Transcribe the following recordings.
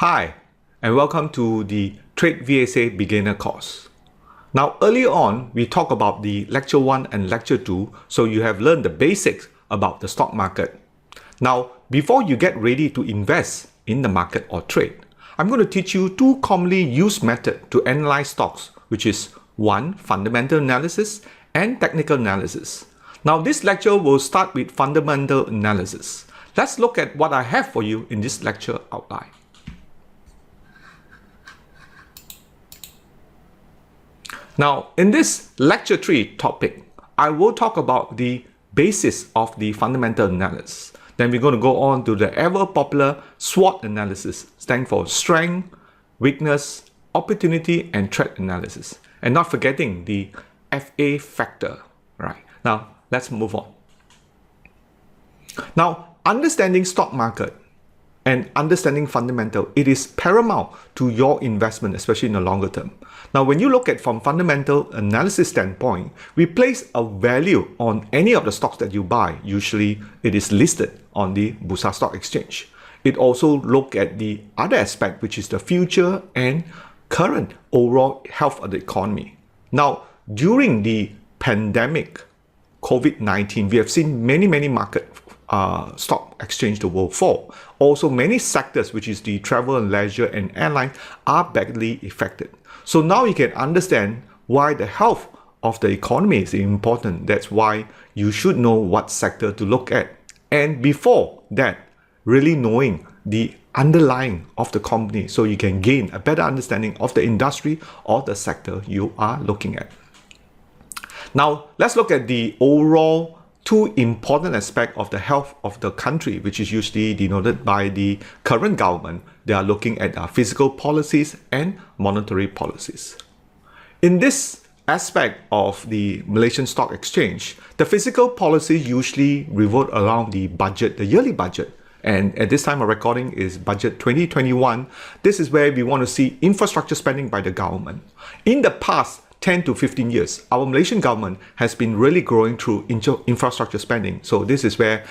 Hi, and welcome to the Trade VSA Beginner course. Now, earlier on, we talked about the Lecture 1 and Lecture 2, so you have learned the basics about the stock market. Now, before you get ready to invest in the market or trade, I'm going to teach you two commonly used methods to analyze stocks, which is one, fundamental analysis and technical analysis. Now, this lecture will start with fundamental analysis. Let's look at what I have for you in this lecture outline. Now, in this lecture 3 topic, I will talk about the basis of the fundamental analysis. Then we're going to go on to the ever popular SWOT analysis, standing for strength, weakness, opportunity, and threat analysis. And not forgetting the FA factor, right? Now, let's move on. Now, understanding stock market and understanding fundamental, it is paramount to your investment, especially in the longer term. Now, when you look at from fundamental analysis standpoint, we place a value on any of the stocks that you buy. Usually, it is listed on the Bursa Stock Exchange. It also look at the other aspect, which is the future and current overall health of the economy. Now, during the pandemic, COVID-19, we have seen many market stock exchange the world fall. Also, many sectors, which is the travel and leisure and airline, are badly affected. So now you can understand why the health of the economy is important. That's why you should know what sector to look at. And before that, really knowing the underlying of the company so you can gain a better understanding of the industry or the sector you are looking at. Now, let's look at the overall two important aspects of the health of the country, which is usually denoted by the current government. They are looking at fiscal policies and monetary policies. In this aspect of the Malaysian Stock Exchange, the fiscal policy usually revolve around the budget, the yearly budget. And at this time of recording is budget 2021. This is where we want to see infrastructure spending by the government. In the past 10 to 15 years, our Malaysian government has been really growing through infrastructure spending. So this is where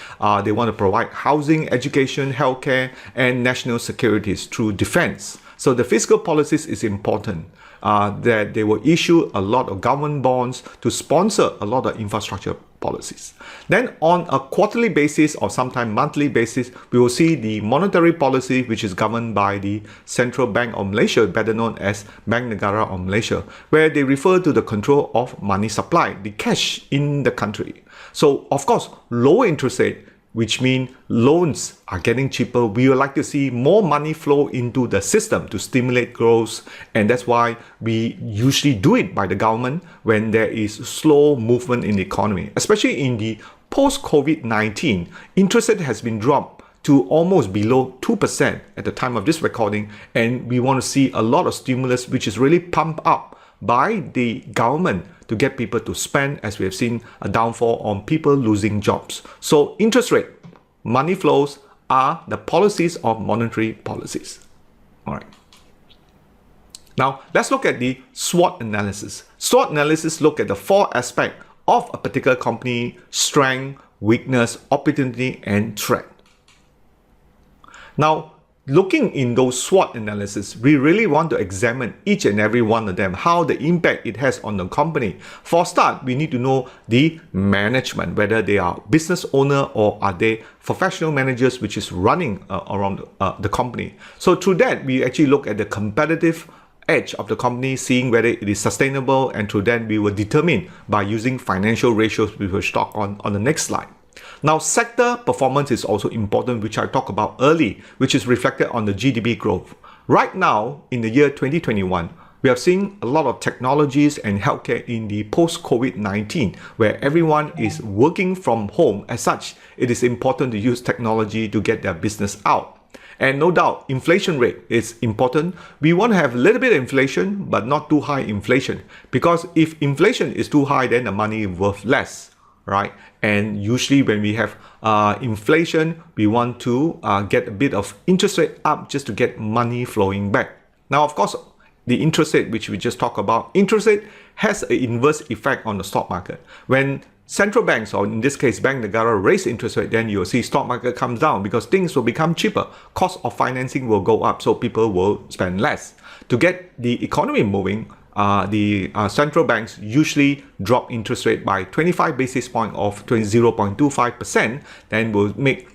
they want to provide housing, education, healthcare, and national securities through defense. So the fiscal policies is important. That they will issue a lot of government bonds to sponsor a lot of infrastructure policies. Then on a quarterly basis or sometimes monthly basis, we will see the monetary policy, which is governed by the Central Bank of Malaysia, better known as Bank Negara of Malaysia, where they refer to the control of money supply, the cash in the country. So of course, lower interest rate, which means loans are getting cheaper. We would like to see more money flow into the system to stimulate growth. And that's why we usually do it by the government when there is slow movement in the economy. Especially in the post-COVID-19, interest rate has been dropped to almost below 2% at the time of this recording. And we want to see a lot of stimulus, which is really pumped up by the government to get people to spend, as we have seen a downfall on people losing jobs. So interest rate, money flows are the policies of monetary policies. All right. Now, let's look at the SWOT analysis. SWOT analysis look at the four aspects of a particular company: strength, weakness, opportunity, and threat. Now, looking in those SWOT analysis, we really want to examine each and every one of them, how the impact it has on the company. For start, we need to know the management, whether they are business owner or are they professional managers, which is running around the company. So through that, we actually look at the competitive edge of the company, seeing whether it is sustainable, and through that, we will determine by using financial ratios, we will talk on the next slide. Now, sector performance is also important, which I talked about early, which is reflected on the GDP growth. Right now, in the year 2021, we are seeing a lot of technologies and healthcare in the post-COVID-19, where everyone is working from home. As such, it is important to use technology to get their business out. And no doubt, inflation rate is important. We want to have a little bit of inflation, but not too high inflation. Because if inflation is too high, then the money is worth less, right? And usually when we have inflation, we want to get a bit of interest rate up just to get money flowing back. Now, of course, the interest rate, which we just talked about, interest rate has an inverse effect on the stock market. When central banks, or in this case Bank Negara, raise interest rate, then you'll see stock market comes down because things will become cheaper. Cost of financing will go up, so people will spend less. To get the economy moving, the central banks usually drop interest rate by 25 basis point of 0.25%, then will make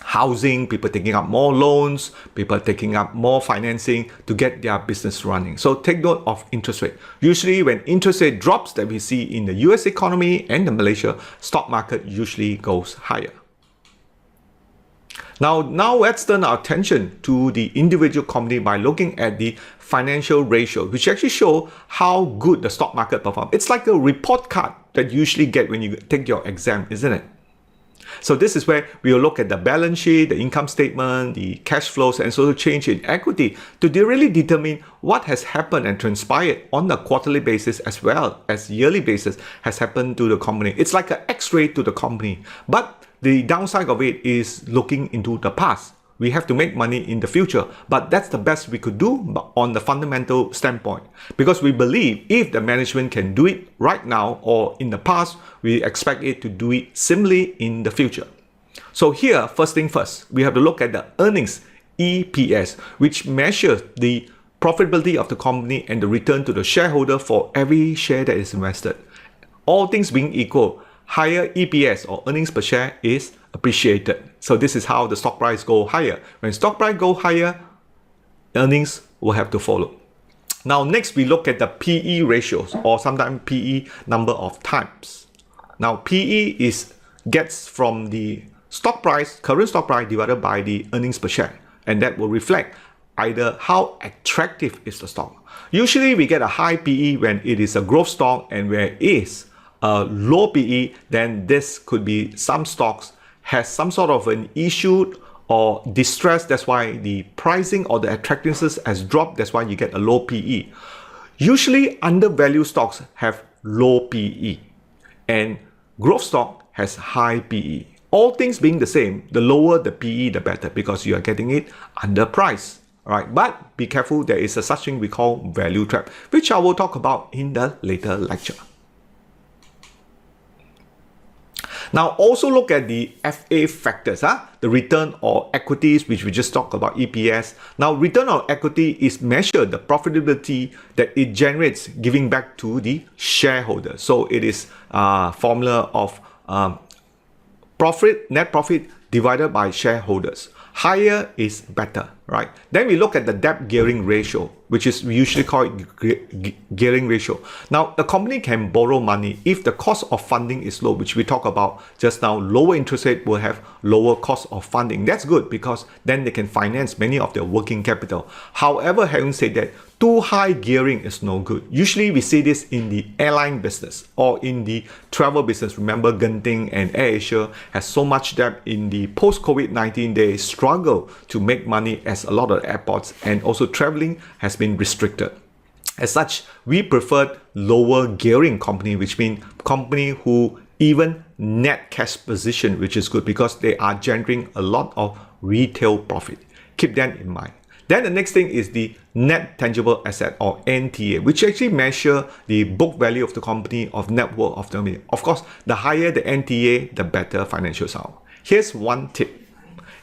housing, people taking up more loans, people taking up more financing to get their business running. So take note of interest rate. Usually when interest rate drops that we see in the US economy and the Malaysia stock market usually goes higher. Now let's turn our attention to the individual company by looking at the financial ratio, which actually show how good the stock market performs. It's like a report card that you usually get when you take your exam, isn't it? So this is where we will look at the balance sheet, the income statement, the cash flows, and so the change in equity to really determine what has happened and transpired on a quarterly basis as well as yearly basis has happened to the company. It's like an X-ray to the company. But the downside of it is looking into the past. We have to make money in the future, but that's the best we could do on the fundamental standpoint, because we believe if the management can do it right now or in the past, we expect it to do it similarly in the future. So here, first thing first, we have to look at the earnings, EPS, which measures the profitability of the company and the return to the shareholder for every share that is invested. All things being equal, higher EPS or earnings per share is appreciated. So this is how the stock price go higher. When stock price go higher, earnings will have to follow. Now next we look at the PE ratios, or sometimes PE number of times. Now PE gets from the stock price, current stock price divided by the earnings per share, and that will reflect either how attractive is the stock. Usually we get a high PE when it is a growth stock, and where it is a low PE, then this could be some stocks has some sort of an issue or distress. That's why the pricing or the attractiveness has dropped. That's why you get a low PE. Usually undervalued stocks have low PE, and growth stock has high PE. All things being the same, the lower the PE, the better, because you are getting it underpriced. All right, but be careful, there is a such thing we call value trap, which I will talk about in the later lecture. Now also look at the FA factors, the return on equities, which we just talked about, EPS. Now return on equity is measured the profitability that it generates giving back to the shareholder. So it is a formula of net profit divided by shareholders. Higher is better, right? Then we look at the debt gearing ratio, which is we usually call it gearing ratio. Now, a company can borrow money if the cost of funding is low, which we talked about just now. Lower interest rate will have lower cost of funding. That's good because then they can finance many of their working capital. However, having said that, too high gearing is no good. Usually we see this in the airline business or in the travel business. Remember, Genting and AirAsia has so much debt in the post-COVID-19. They struggle to make money as a lot of airports, and also traveling has been restricted. As such, we prefer lower gearing company, which means company who even net cash position, which is good because they are generating a lot of retail profit. Keep that in mind. Then the next thing is the net tangible asset, or NTA, which actually measure the book value of the company, of net worth of the company. Of course, the higher the NTA, the better financials are. Here's one tip.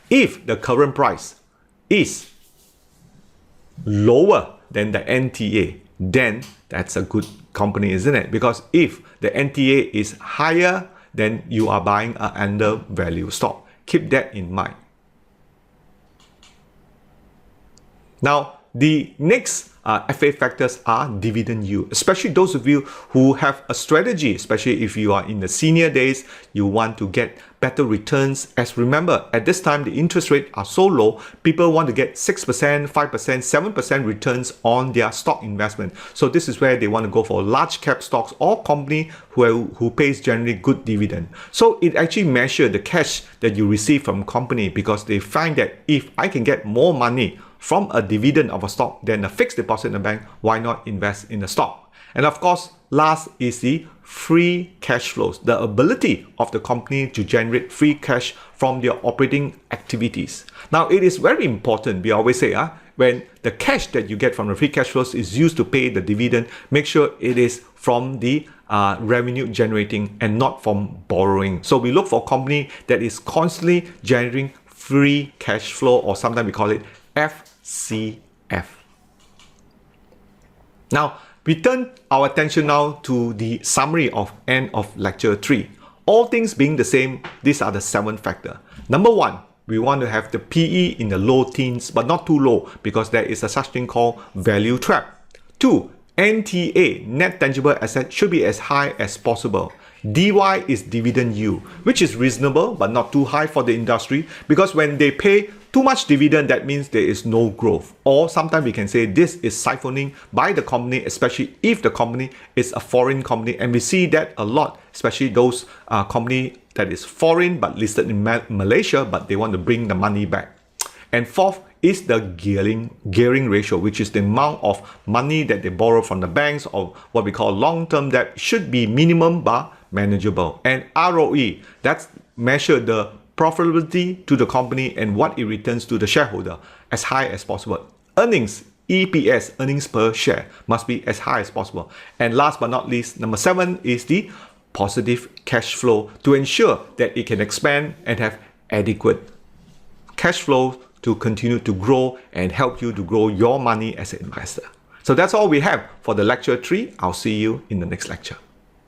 If the current price is lower than the NTA, then that's a good company, isn't it? Because if the NTA is higher, then you are buying an undervalued stock. Keep that in mind. Now, the next FA factors are dividend yield, especially those of you who have a strategy, especially if you are in the senior days, you want to get better returns. As remember, at this time, the interest rates are so low, people want to get 6%, 5%, 7% returns on their stock investment. So this is where they want to go for large cap stocks or company who pays generally good dividend. So it actually measures the cash that you receive from company, because they find that if I can get more money from a dividend of a stock than a fixed deposit in the bank, why not invest in the stock? And of course, last is the free cash flows, the ability of the company to generate free cash from their operating activities. Now, it is very important, we always say, when the cash that you get from the free cash flows is used to pay the dividend, make sure it is from the revenue generating and not from borrowing. So we look for a company that is constantly generating free cash flow, or sometimes we call it FCF. Now, we turn our attention now to the summary of end of lecture 3. All things being the same, these are the 7 factors. Number 1, we want to have the PE in the low teens, but not too low, because there is a such thing called value trap. 2, NTA, net tangible asset, should be as high as possible. DY is dividend yield, which is reasonable but not too high for the industry, because when they pay too much dividend, that means there is no growth. Or sometimes we can say this is siphoning by the company, especially if the company is a foreign company. And we see that a lot, especially those company that is foreign but listed in Malaysia, but they want to bring the money back. And 4th is the gearing ratio, which is the amount of money that they borrow from the banks, or what we call long-term debt, should be minimum but manageable. And ROE, that's measure the profitability to the company and what it returns to the shareholder, as high as possible. Earnings, EPS, earnings per share, must be as high as possible. And last but not least, number 7 is the positive cash flow, to ensure that it can expand and have adequate cash flow to continue to grow and help you to grow your money as an investor. So that's all we have for the lecture 3. I'll see you in the next lecture.